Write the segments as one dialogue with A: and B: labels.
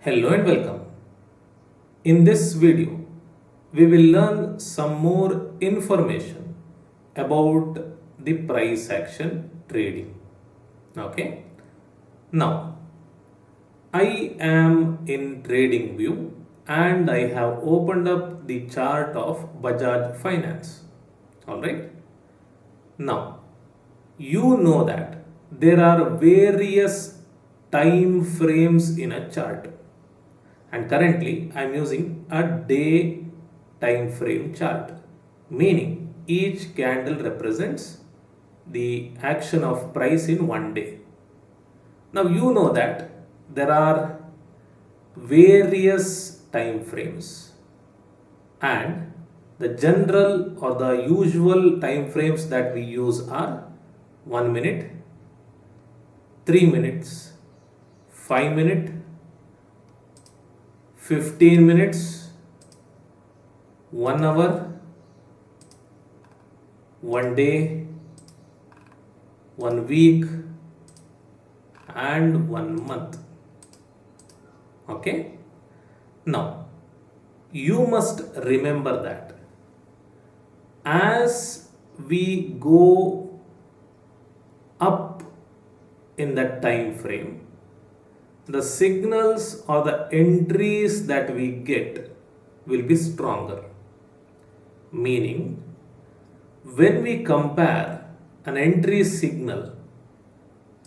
A: Hello and welcome. In this video, we will learn some more information about the price action trading. Okay. Now, I am in trading view and I have opened up the chart of Bajaj Finance. Alright. Now, you know that there are various time frames in a chart, and currently I am using a day time frame chart, meaning each candle represents the action of price in one day. Now you know that there are various time frames, and the general or the usual time frames that we use are 1 minute, 3 minutes, 5 minute, 15 minutes, 1 hour, 1 day, 1 week, and 1 month. Okay. Now, you must remember that as we go up in that time frame, the signals or the entries that we get will be stronger. Meaning, when we compare an entry signal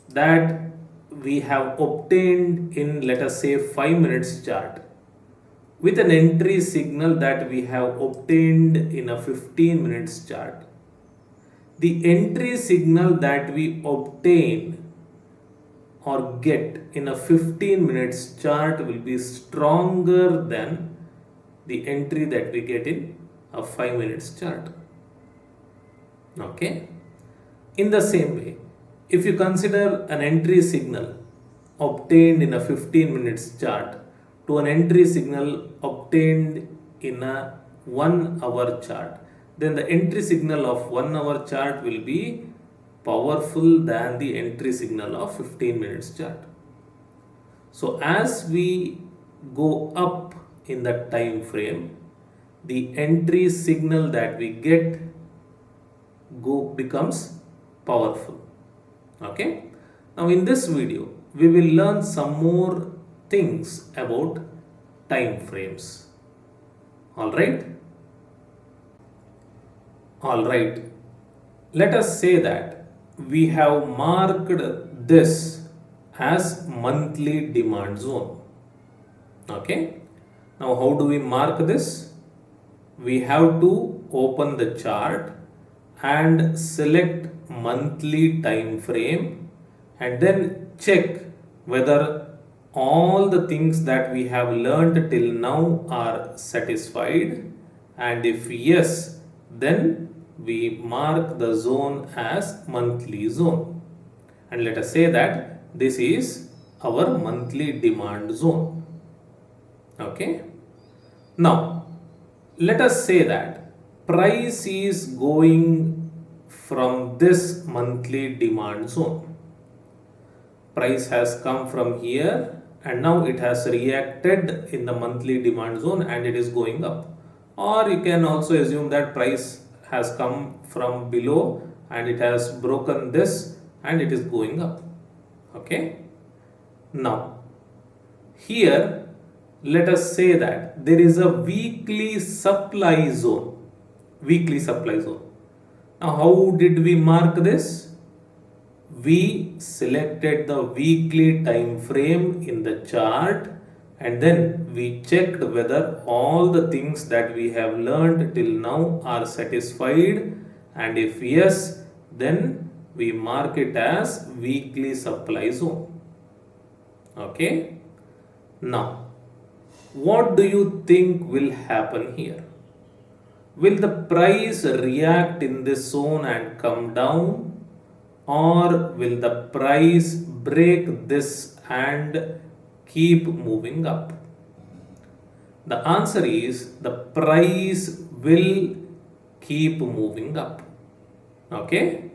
A: that we have obtained in, let us say, 5 minutes chart with an entry signal that we have obtained in a 15 minutes chart, the entry signal that we obtain or get in a 15 minutes chart will be stronger than the entry that we get in a 5 minutes chart. Okay. In the same way, if you consider an entry signal obtained in a 15 minutes chart to an entry signal obtained in a 1 hour chart, then the entry signal of 1 hour chart will be powerful than the entry signal of 15 minutes chart. So as we go up in the time frame, the entry signal that we get becomes powerful. Okay. Now in this video, we will learn some more things about time frames. Alright. Alright. Let us say that we have marked this as monthly demand zone. Okay. Now how do we mark this? We have to open the chart and select monthly time frame and then check whether all the things that we have learned till now are satisfied, and if yes, then we mark the zone as monthly zone, and let us say that this is our monthly demand zone. Okay. Now let us say that price is going from this monthly demand zone. Price has come from here and now it has reacted in the monthly demand zone and it is going up. Or you can also assume that price has come from below and it has broken this and it is going up. Okay. Now here let us say that there is a weekly supply zone. Weekly supply zone. Now how did we mark this? We selected the weekly time frame in the chart and then we checked whether all the things that we have learned till now are satisfied, and if yes, then we mark it as weekly supply zone. Okay. Now what do you think will happen here? Will the price react in this zone and come down, or will the price break this and keep moving up? The answer is the price will keep moving up. Okay.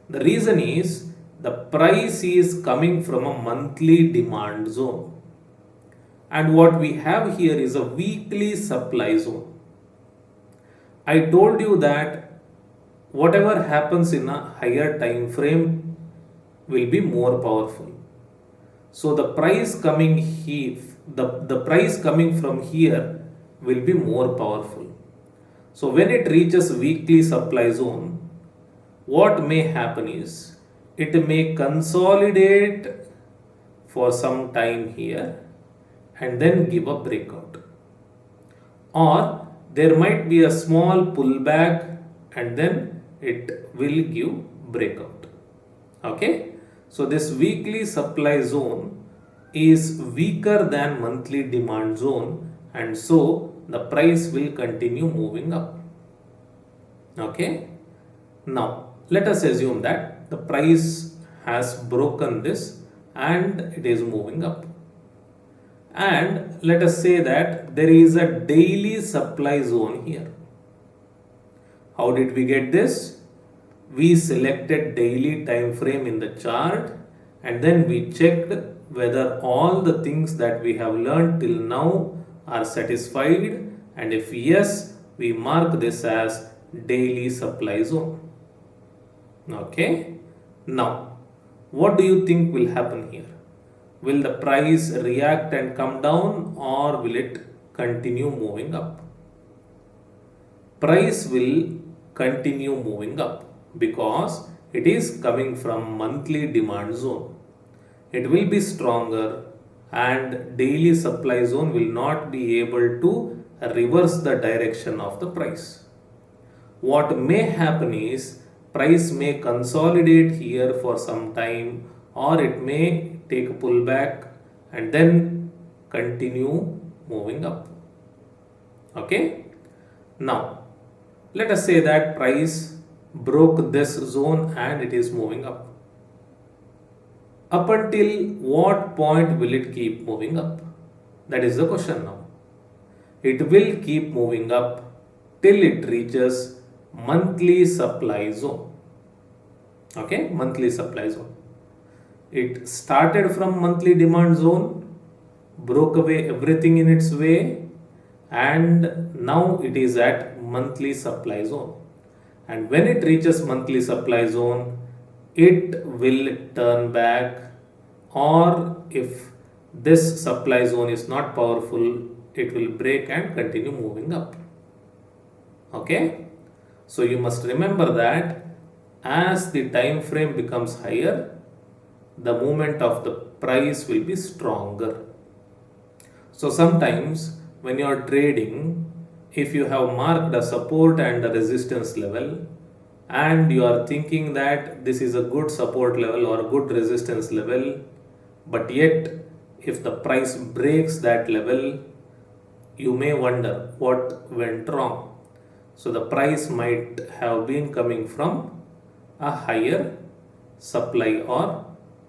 A: The reason is the price is coming from a monthly demand zone. And what we have here is a weekly supply zone. I told you that whatever happens in a higher time frame will be more powerful. So the price coming here, the price coming from here will be more powerful. So when it reaches weekly supply zone, what may happen is it may consolidate for some time here and then give a breakout. Or there might be a small pullback and then it will give breakout. Okay, so this weekly supply zone is weaker than monthly demand zone, and so the price will continue moving up. Okay, now let us assume that the price has broken this and it is moving up. And let us say that there is a daily supply zone here. How did we get this? We selected daily time frame in the chart and then we checked whether all the things that we have learned till now are satisfied, and if yes, we mark this as daily supply zone. Okay, now what do you think will happen here? Will the price react and come down, or will it continue moving up? Price will continue moving up because it is coming from monthly demand zone. It will be stronger and daily supply zone will not be able to reverse the direction of the price. What may happen is price may consolidate here for some time, or it may take a pullback and then continue moving up. Okay, now let us say that price broke this zone and it is moving up. Up until what point will it keep moving up? That is the question now. It will keep moving up till it reaches monthly supply zone. Okay, monthly supply zone. It started from monthly demand zone, broke away everything in its way, and now it is at monthly supply zone. And when it reaches monthly supply zone, it will turn back, or if this supply zone is not powerful, it will break and continue moving up. Okay, so you must remember that as the time frame becomes higher, the movement of the price will be stronger. So sometimes when you are trading, if you have marked a support and a resistance level and you are thinking that this is a good support level or a good resistance level, but yet if the price breaks that level, you may wonder what went wrong. So the price might have been coming from a higher supply or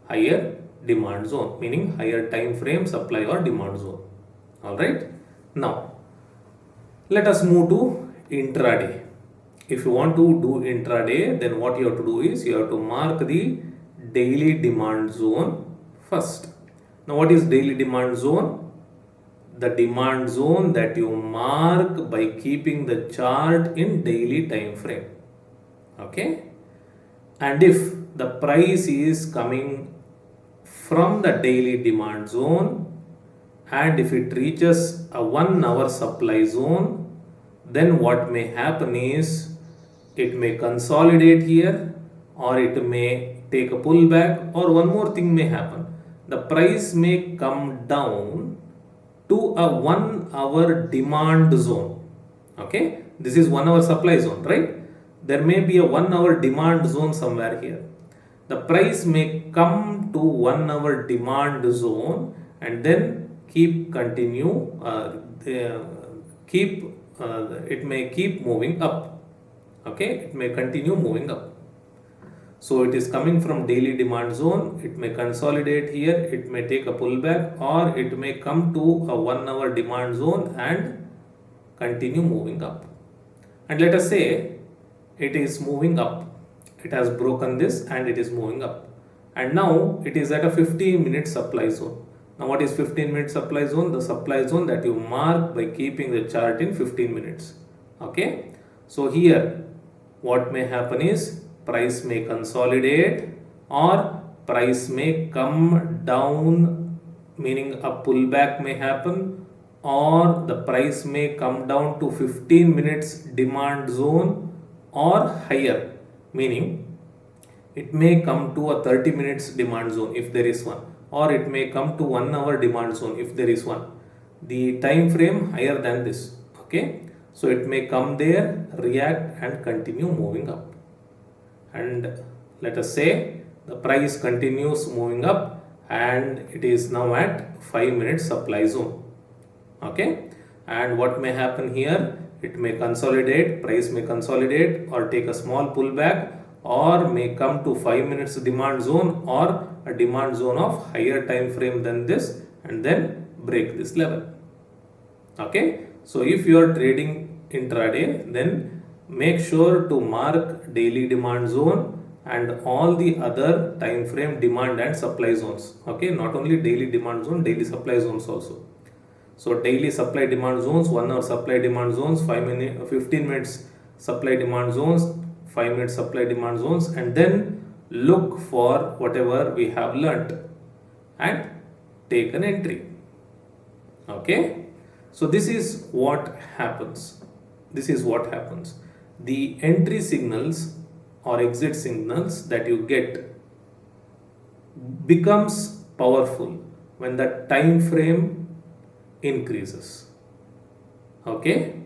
A: higher demand zone, meaning higher time frame supply or demand zone. Alright, now let us move to intraday. If you want to do intraday, then what you have to do is you have to mark the daily demand zone first. Now what is daily demand zone? The demand zone that you mark by keeping the chart in daily time frame. Okay, and if the price is coming from the daily demand zone and if it reaches a 1 hour supply zone, then what may happen is it may consolidate here, or it may take a pullback, or one more thing may happen. The price may come down to a 1 hour demand zone. Okay, this is 1 hour supply zone, right? There may be a 1 hour demand zone somewhere here. The price may come to 1 hour demand zone and then it may keep moving up. Okay, it may continue moving up. So it is coming from daily demand zone, it may consolidate here, it may take a pullback, or it may come to a 1 hour demand zone and continue moving up. And let us say it is moving up, it has broken this and it is moving up, and now it is at a 15-minute supply zone. Now what is 15 minute supply zone? The supply zone that you mark by keeping the chart in 15 minutes. Okay. So here what may happen is price may consolidate or price may come down, meaning a pullback may happen, or the price may come down to 15 minutes demand zone or higher, meaning it may come to a 30 minutes demand zone if there is one, or it may come to 1 hour demand zone if there is one. The time frame higher than this. Okay, so it may come there, react and continue moving up. And let us say the price continues moving up and it is now at 5 minutes supply zone. Okay, and what may happen here? It may consolidate, price may consolidate or take a small pullback, or may come to 5 minutes demand zone or a demand zone of higher time frame than this and then break this level. Okay, so if you are trading intraday, then make sure to mark daily demand zone and all the other time frame demand and supply zones. Okay, not only daily demand zone, daily supply zones also. So daily supply demand zones, 1 hour supply demand zones, 15 minutes supply demand zones, 5 minutes supply demand zones, and then look for whatever we have learnt and take an entry. Okay, so this is what happens. This is what happens. The entry signals or exit signals that you get becomes powerful when the time frame increases. Okay,